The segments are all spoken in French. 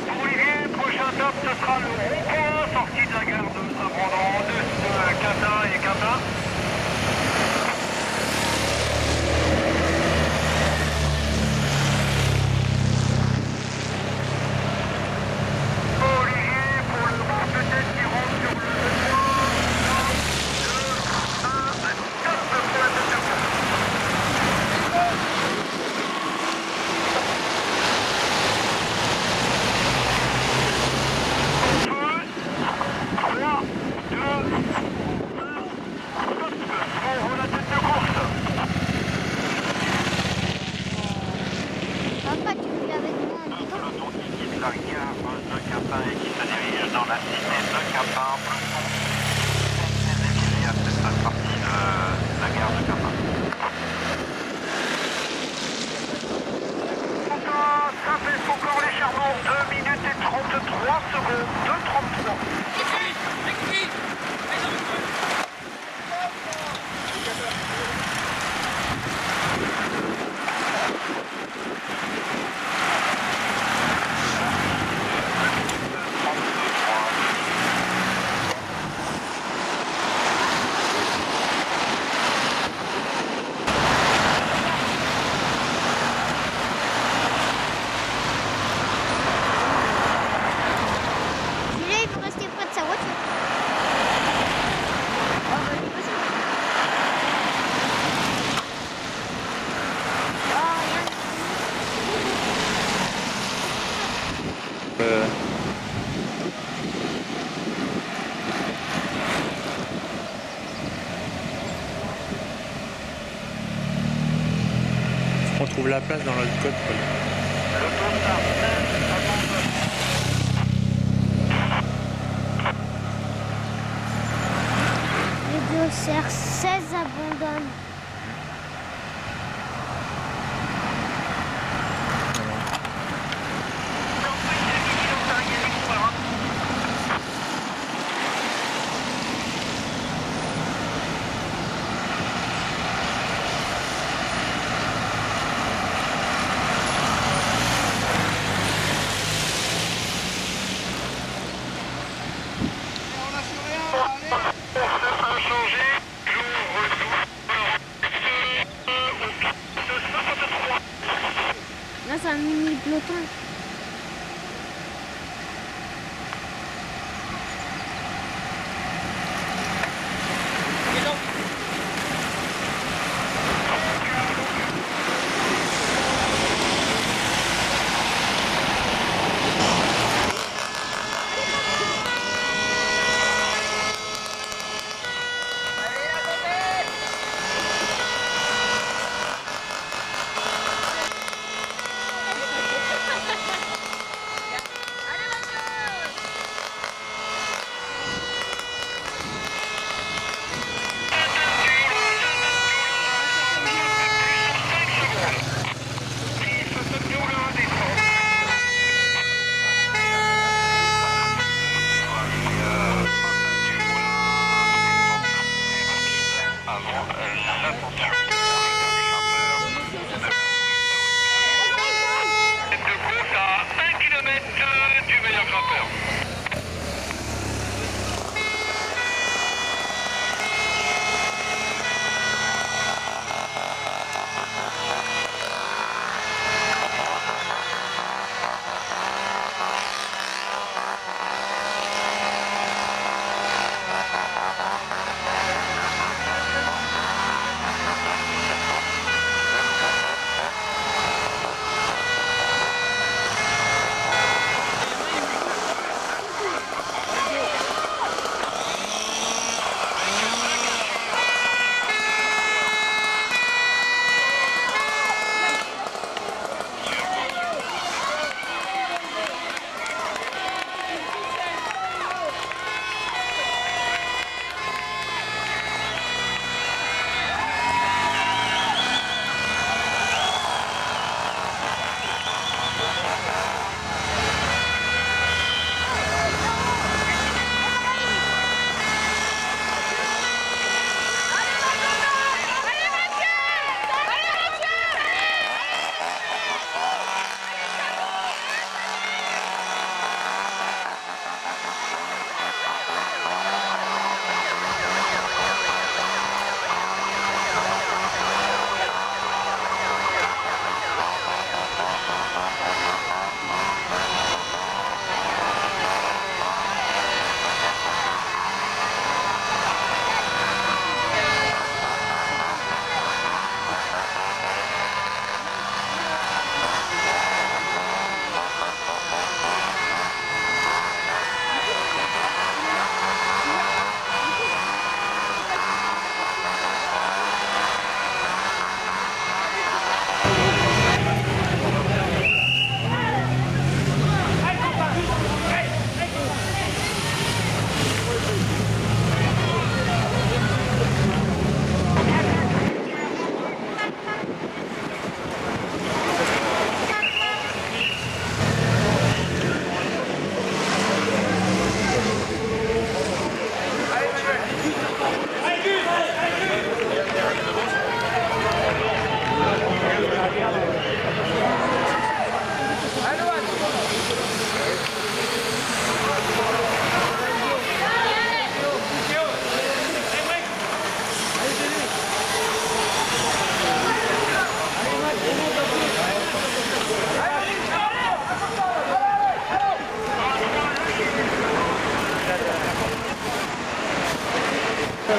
pour Olivier, prochain top, ce sera le rond-point, sortie de la gare de Saint-Brandon, de Quintin et Quintin. Olivier, pour le rond de tête qui rentre sur le rond-point, 2, 1, top pour la deuxième fois. Papa, tu vis avec moi, dis donc. Peloton qui quitte la gare de Quintin et qui se dirige dans la cité de Quintin. Peloton s'est défilé à cette partie de la gare de Quintin. Ça fait encore les charmants, 2 minutes et 33 secondes, 2,33. Celui-là, il veut rester près de sa voiture. Oh, bah, lui aussi. Oh, rien. On trouve la place dans notre code, Paul. Les deux serres 16 abandonnent. Là, c'est un mini peloton.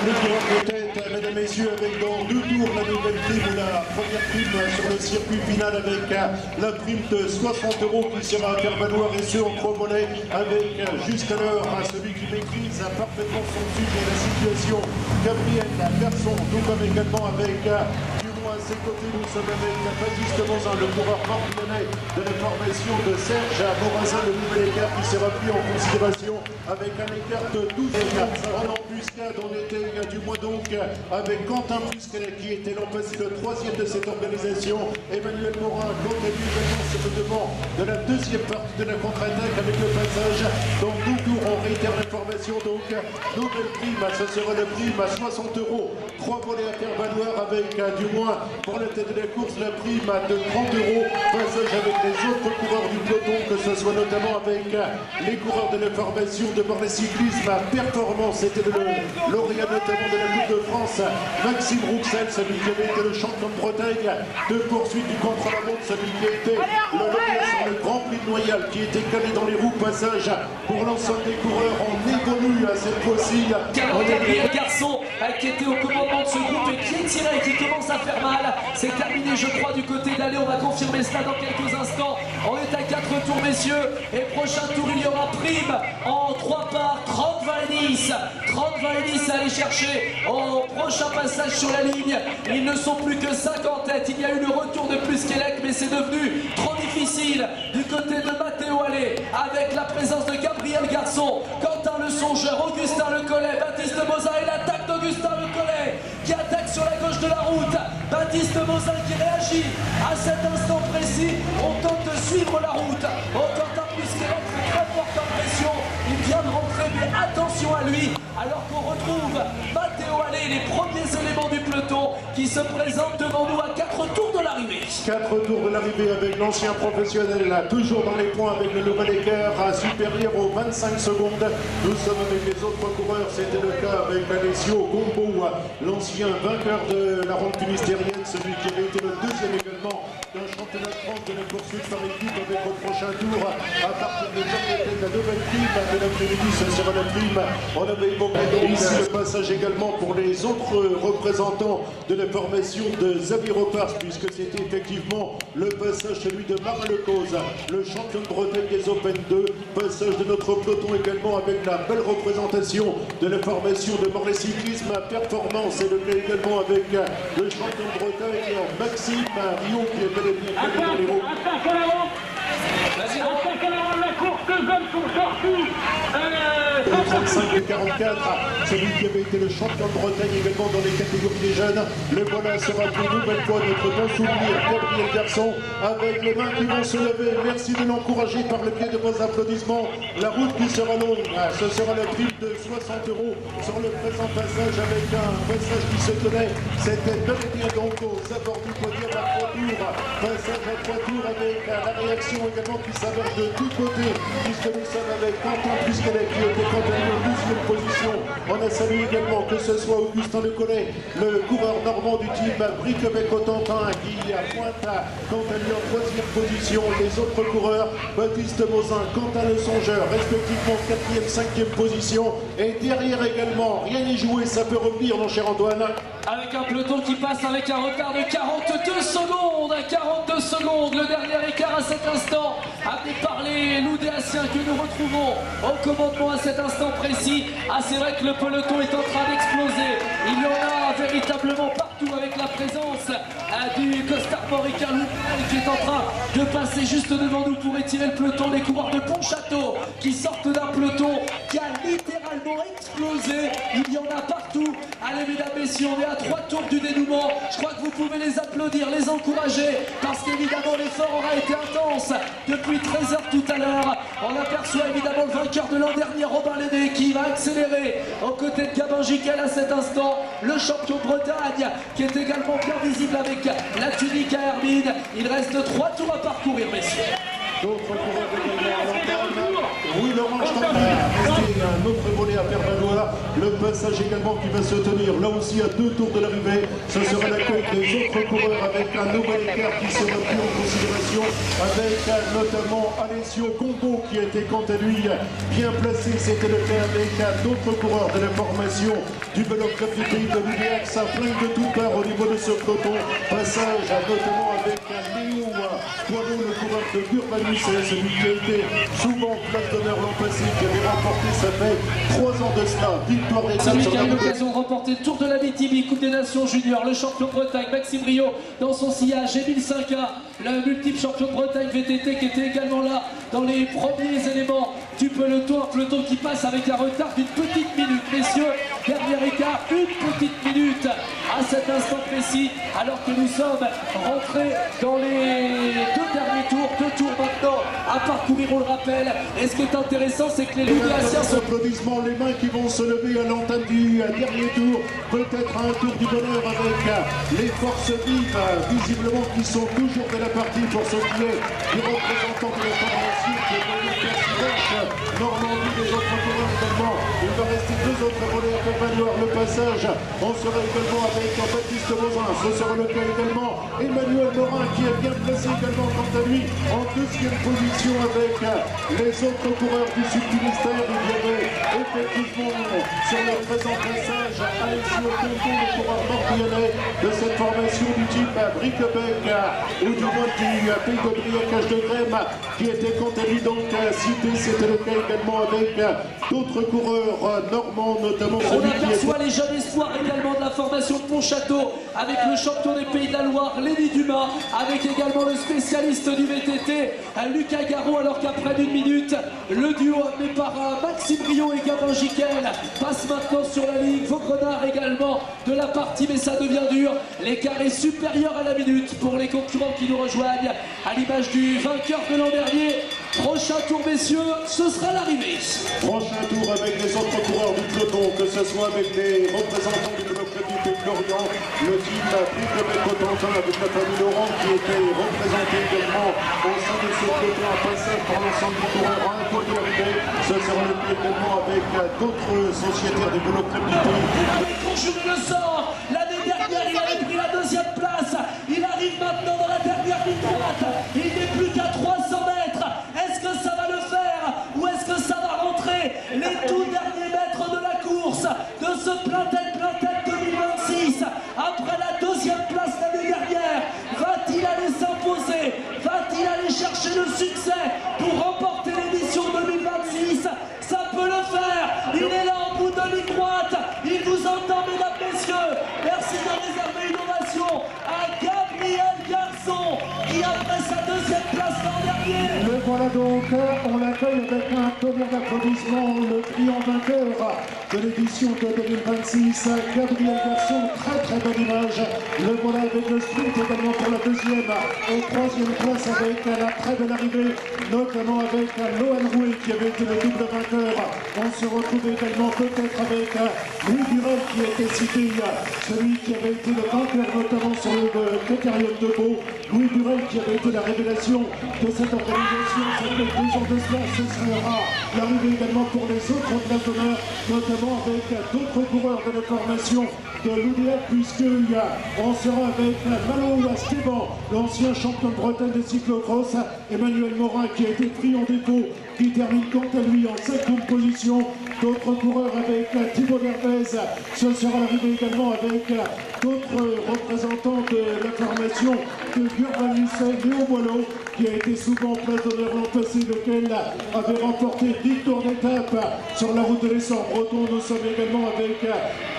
le coureur de tête, mesdames, messieurs, avec dans 2 tours la nouvelle prime ou la première prime sur le circuit final avec la prime de 60 € qui sera à faire valoir et ce en 3 volets avec jusqu'alors celui qui maîtrise parfaitement son sujet, la situation, Gabriel Garçon, tout comme également avec à ses côtés, nous sommes avec Baptiste Mosin, le coureur martinianais de la formation de Serge Morazin, le nouvel écart qui sera pris en considération avec un écart de 12 écarts. En embuscade, on était du mois donc avec Quentin Busquet qui était l'an passé le 3e de cette organisation. Emmanuel Morin, quant à lui, également sur le devant de la deuxième partie de la contre-attaque avec le passage. Dans 2 tours, on réitère l'information. Donc, nouvelle prime, ce sera le prime à 60 €. 3 volets à faire valoir avec du moins pour la tête de la course, la prime de 30 €. Passage avec les autres coureurs du peloton, que ce soit notamment avec les coureurs de la formation de Borlée Cyclisme à Performance. C'était le lauréat notamment de la Coupe de France, Maxime Rouxel, celui qui avait été le champion de Bretagne de poursuite du contre-la-montre, celui qui a été le lauréat sur le Grand Prix de Noyal, qui était calé dans les roues. Passage pour l'ensemble des coureurs. On évolue à cette fois-ci. Gabriel Garçon qui était au commandement de ce groupe et qui est tiré et qui commence à faire mal. C'est terminé, je crois, du côté d'Allé. On va confirmer cela dans quelques instants. On est à 4 tours, messieurs. Et prochain tour, il y aura prime en 3 parts. 30 Valnis. 30 Valnis à aller chercher au prochain passage sur la ligne. Ils ne sont plus que 5 en tête. Il y a eu le retour de Plusquelec, mais c'est devenu trop difficile du côté de Matteo Allé avec la présence de Gabriel Garçon, Quentin Le Songeur, Augustin Le Collet, Baptiste Mosin et l'attaque d'Augustin Le Collet qui attaque sur la gauche de la route. Baptiste Mosin qui réagit à cet instant précis. On tente de suivre la route. Quentin Plusquelec fait très forte pression. Il vient de rentrer, mais attention à lui. Alors qu'on retrouve Matteo Allé, les premiers éléments du peloton qui se présentent devant nous à 4 tours de l'arrivée. 4 tours de l'arrivée avec l'ancien professionnel, là, toujours dans les points avec le nouvel écart supérieur aux 25 secondes. Nous sommes avec les autres coureurs, c'était le cas avec Alessio Gombo, l'ancien vainqueur de la ronde finistérienne, celui qui avait été le 2e également d'un championnat de France de la poursuite par équipe avec au prochain tour à partir de janvier la nouvelle prime de l'après-midi, ce sera la prime. On avait évoqué donc ici le passage également pour les autres représentants de la formation de Xavier Opars, puisque c'était effectivement le passage celui de Marin Lecause, le champion de Bretagne des Open 2, passage de notre peloton également avec la belle représentation de la formation de Borlée Cyclisme à Performance et le cas également avec le champion de Bretagne Maxime Rion qui est bel et bien calé dans les roues. Attaque à l'avant de la course, 2 hommes sont sortis. 35 et 44, celui qui avait été le champion de Bretagne également dans les catégories des jeunes. Le voilà sera pour une nouvelle fois notre bon souvenir, Gabriel Garçon, avec les mains qui vont se lever. Merci de l'encourager par le biais de vos applaudissements. La route qui sera longue, ce sera le prix de 60 € sur le présent passage avec un passage qui se tenait. C'était bel et bien donc aux abords du podium à 3 tours. Passage à 3 tours avec la réaction également qui s'avère de tous côtés, puisque nous sommes avec Quentin Plusquelec qui était quant à lui en 12e position. On a salué également que ce soit Augustin Le Collet, le coureur normand du team Briquebec-Cotentin qui pointe quant à lui en 3e position. Les autres coureurs, Baptiste Mosin, Quentin Le Songeur, respectivement 4e, 5e position. Et derrière également, rien n'est joué, ça peut revenir mon cher Antoine. Avec un peloton qui passe avec un retard de 42 secondes. 42 secondes, le dernier écart à cet instant. Amené par les Loudéaciens que nous retrouvons au commandement à cet instant précis. C'est vrai que le peloton est en train d'exploser. Il y en a véritablement partout avec la présence du costard-moricain Loudéal qui est en train de passer juste devant nous pour étirer le peloton. Les coureurs de Pontchâteau qui sortent d'un peloton qui a littéralement explosé. Il y en a partout. Allez mesdames, messieurs, on est à 3 tours du dénouement. Je crois que vous pouvez les applaudir, les encourager, parce qu'évidemment l'effort aura été intense depuis 13 h tout à l'heure. On aperçoit évidemment le vainqueur de l'an dernier, Robin Léné, qui va accélérer aux côtés de Gabin Giquel à cet instant. Le champion de Bretagne, qui est également bien visible avec la tunique à Hermine. Il reste 3 tours à parcourir, messieurs. D'autres coureurs également à l'entame. Oui, Laurent, je t'en prie. y a un autre volet à faire valoir. Le passage également qui va se tenir là aussi à 2 tours de l'arrivée. Ce sera l'accueil des autres coureurs avec un nouvel écart qui sera pris en considération avec notamment Alessio Combo qui était quant à lui bien placé. C'était le cas avec d'autres coureurs de la formation du Belloc Club du pays de l'UDX. Ça flingue de toutes parts au niveau de ce peloton. Passage notamment avec Léo Poileau, le coureur de Urbanus, celui qui a été souvent place d'honneur l'an passé, qui avait remporté, ça fait 3 ans de cela, victoire des Celui qui a eu l'occasion de remporter le Tour de la BTB, Coupe des Nations Juniors, le champion de Bretagne, Maxime Rio, dans son sillage, Émile Cinquin, le multiple champion de Bretagne VTT, qui était également là dans les premiers éléments du peloton, un peloton qui passe avec un retard d'une petite minute. Messieurs, dernier écart, une petite minute à cet instant précis, alors que nous sommes rentrés dans les 2 derniers tours, 2 tours maintenant à parcourir, on le rappelle. Et ce qui est intéressant, c'est que les Louisiens sont... Applaudissements, les mains qui vont se lever à l'entame du dernier tour, peut-être un tour du bonheur avec les forces vives, visiblement qui sont toujours de la partie pour ce qui est du représentant de la formation qui est venu faire Normandie, les autres coureurs également. Il va rester 2 autres volets à faire valoir le passage. On sera également avec Baptiste Bozin. Ce sera le cas également Emmanuel Morin qui est bien placé également quant à lui en 2e position avec les autres coureurs du Sud Finistère. Il y avait effectivement sur le présent passage Alessio Combo, le coureur morbihanais de cette formation du type Briquebec ou du moins du pays de Briacage de Grême qui était quant à lui donc cité. C'était le cas également avec d'autres coureurs normands, notamment on aperçoit les jeunes espoirs également de la formation de Pontchâteau avec le champion des Pays de la Loire, Lenny Dumas, avec également le spécialiste du VTT, Lucas Garot, alors qu'après d'une minute, le duo amené par Maxime Rio et Gabin Giquel passe maintenant sur la ligne. Vaugrenard également de la partie, mais ça devient dur. L'écart est supérieur à la minute pour les concurrents qui nous rejoignent, à l'image du vainqueur de l'an dernier. Prochain tour, messieurs, ce sera l'arrivée. Prochain tour avec les autres coureurs du peloton, que ce soit avec les représentants du Belloc Club du Pays de Lorient, le team Briquebec-Cotentin avec la famille Laurent qui était représenté également au sein de ce peloton à passage par l'ensemble des coureurs à un tour de l'arrivée. Ce sera le cas également avec d'autres sociétaires du Belloc Club du Pays. Conjurer le sort, l'année dernière il avait pris la 2e place, il arrive maintenant dans la dernière ligne droite, il n'est plus qu'à 300 mètres. Est-ce que ça va le faire ou est-ce que ça va rentrer les tout derniers mètres de la course de ce plein tête 2026 après la 2e place l'année dernière? Va-t-il aller s'imposer? Va-t-il aller chercher le succès pour remporter l'édition 2026? Ça peut le faire. Il est là en bout de ligne droite. Il vous entend, mesdames, messieurs. Merci de réserver une ovation à Gabriel Garçon qui après sa 2e place l'an dernier. Le voilà donc, on l'accueille avec un tonnerre d'applaudissements, le brillant vainqueur de l'édition de 2026, Gabriel Garçon, très bonne image. Le voilà avec le sprint également pour la 2e et 3e place avec la très belle arrivée, notamment avec Lohan Rouet qui avait été le double vainqueur. On se retrouve également peut-être avec Louis Burel qui était cité, celui qui avait été le vainqueur notamment sur le Critérium de Beau. Louis Burel qui avait été la révélation de cette organisation, ça fait 2 ans de cela. Ce sera l'arrivée également pour les autres places d'honneur, notamment avec d'autres coureurs de la formation de l'UDF, puisqu'on sera avec Malo Esteban, l'ancien champion de Bretagne de cyclocross, Emmanuel Morin qui a été pris en défaut, qui termine quant à lui en 5e position. D'autres coureurs avec Thibaut Derbez. Ce sera l'arrivée également avec d'autres représentants de la formation de Urbanus, Léo Boileau, qui a été souvent en place d'honneur l'an passé, lequel avait remporté victoire d'étape sur la route de l'Essor breton. Nous sommes également avec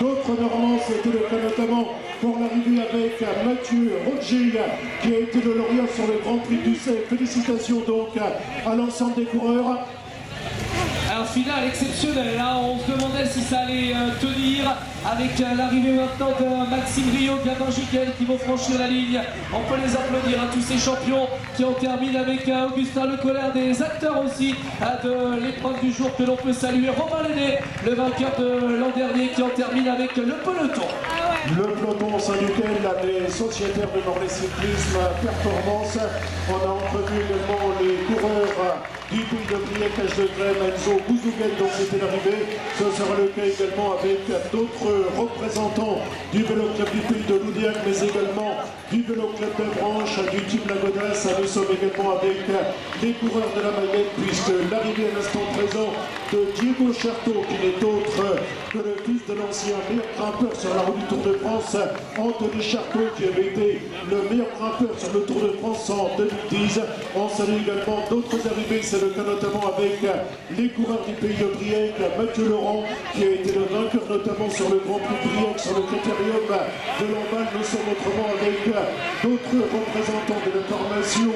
d'autres Normands, c'était le cas notamment pour l'arrivée avec Mathieu Roger, qui a été le lauréat sur le Grand Prix du C. Félicitations donc à l'ensemble des coureurs. Un final exceptionnel, hein. On se demandait si ça allait tenir avec l'arrivée maintenant de Maxime Rio, Gabin Giquel qui vont franchir la ligne. On peut les applaudir à tous ces champions qui ont terminé avec Augustin Lecolère, des acteurs aussi de l'épreuve du jour que l'on peut saluer. Romain Lenné, le vainqueur de l'an dernier qui en termine avec le peloton. Le peloton au sein duquel les sociétaires de Morlaix Cyclisme Performance. On a entrevu également les coureurs du pays de Briec, H2Crème, Enzo Bouzouguet, dont c'était l'arrivée. Ce sera le cas également avec d'autres représentants du vélo club du pays de Loudiac, mais également du vélo club de Branche, du team Lagodas. Nous sommes également avec les coureurs de la Mayenne, puisque l'arrivée à l'instant présent de Diego Cherto, qui n'est autre que le fils de l'ancien meilleur grimpeur sur la route du Tour de France, Anthony Cherto, qui avait été le meilleur grimpeur sur le Tour de France en 2010. On salue également d'autres arrivées, c'est le cas notamment avec les coureurs du pays de Briec, Mathieu Laurent, qui a été le vainqueur notamment sur le Grand Prix de Briec, sur le critérium de Lamballe. Nous sommes autrement avec d'autres représentants de la formation,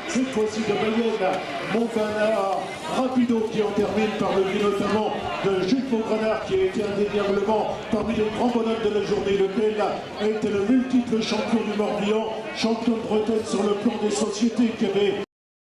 cette fois-ci de Mayenne, Montbana, Rapido, qui en termine par le biais notamment de Jules Vaugrenard, qui a été indéniablement parmi les grands bonhommes de la journée, lequel a été le multiple champion du Morbihan, champion de Bretagne sur le plan des sociétés, qui avait